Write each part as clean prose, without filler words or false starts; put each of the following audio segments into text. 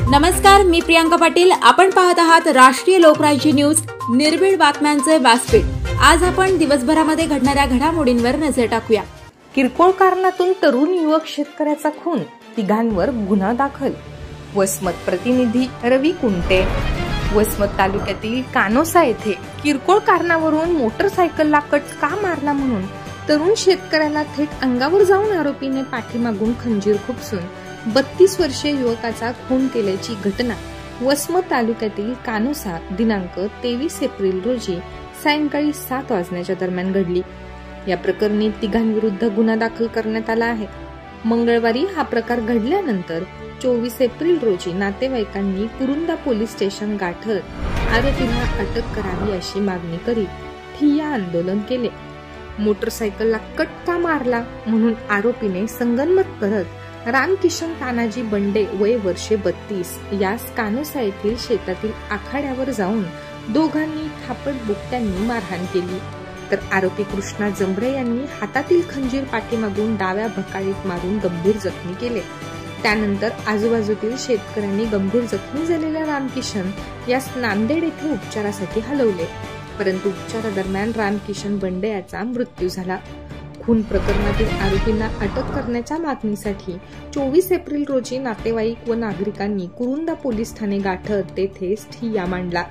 नमस्कार, मी प्रियांका पाटील. आपण पाहत आहात राष्ट्रीय लोकराज्य न्यूज, निर्भीड बातम्यांचे व्यासपीठ. आज आपण दिवसभरामध्ये घडणाऱ्या घडामोडींवर नजर टाकूया. किरकोळ कारणातून तरुण युवक शेतकऱ्याचा खून, तिघांवर गुन्हा दाखल. वसमत प्रतिनिधी रवी कुंटे. वसमत तालुक्यातील कानोसा येथे किरकोळ कारणावरून मोटरसायकलला कट का मारला म्हणून तरुण शेतकऱ्याला थेट अंगावर जाऊन आरोपीने पाठीमागून खंजीर खुपसून 32 वर्षीय युवकाचा खून केल्याची घटना वसमत तालुक्यातील कानोसा दिनांक 23 एप्रिल रोजी सायंकाळी 7 वाजण्याच्या दरम्यान घडली. या प्रकरणी तिघांविरुद्ध गुन्हा दाखल करण्यात आला आहे. मंगळवारी हा प्रकार घडल्यानंतर 24 एप्रिल रोजी नातेवाईकांनी कुरुंदा पोलीस स्टेशन गाठत आरोपीला अटक करावी अशी मागणी करीत ठिय्या आंदोलन केले. मोटरसायकलला कट का मारला म्हणून आरोपीने संगनमत करत रामकिशन तानाजी बंडे वय वर्षे 32 यास कानोसा येथील शेतातील आखाड्यावर जाऊन दोघांनी थापट बुक्क्यांनी मारहाण केली. तर आरोपी कृष्णा जमरे यांनी हातातील खंजीर पाठीमागून डाव्या भकाळीत मारून गंभीर जखमी केले. त्यानंतर आजूबाजूतील शेतकऱ्यांनी गंभीर जखमी झालेल्या रामकिशन यास नांदेड येथे उपचारासाठी हलवले, परंतु उपचारादरम्यान रामकिशन बंडे याचा मृत्यू झाला. खून प्रकरणातील आरोपींना अटक करण्याच्या मागणीसाठी 24 एप्रिल रोजी नातेवाईक व नागरिकांनी कुरुंदा पोलीस ठाणे गाठत तेथेच ठिय्या मांडला.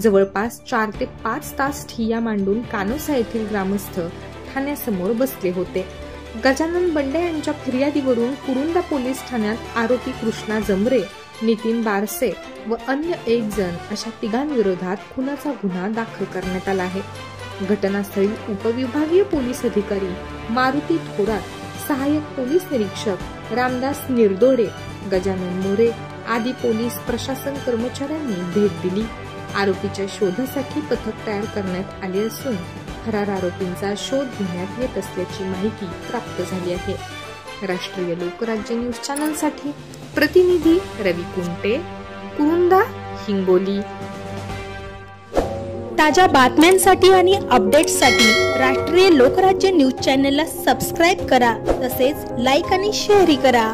जवळपास 4 ते 5 तास ठिय्या मांडून कानोसा येथील ग्रामस्थ ठाण्यासमोर बसले होते. गजानन बंडे यांच्या फिर्यादीवरून कुरुंदा पोलीस ठाण्यात आरोपी कृष्णा जमरे, नितीन बारसे व अन्य 1 जण अशा तिघांविरोधात खुनाचा गुन्हा दाखल करण्यात आला आहे. घटनास्थळी उपविभागीय पोलीस अधिकारी मारुती थोरात, सहाय्यक पोलीस निरीक्षक रामदास निर्दोडे, गजानन मोरे आदी पोलीस प्रशासन कर्मचाऱ्यांनी भेट दिली. आरोपीच्या शोधासाठी पथक तयार करण्यात आले असून फरार आरोपींचा शोध घेण्यात येत असल्याची माहिती प्राप्त झाली आहे. राष्ट्रीय लोकराज्य न्यूज चॅनलसाठी प्रतिनिधी रवी कुंटे, कुरुंदा, हिंगोली. ताज्या बातम्यांसाठी आणि अपडेट्ससाठी राष्ट्रीय लोकराज्य न्यूज चॅनलला सबस्क्राईब करा, तसेच लाईक आणि शेअरही करा.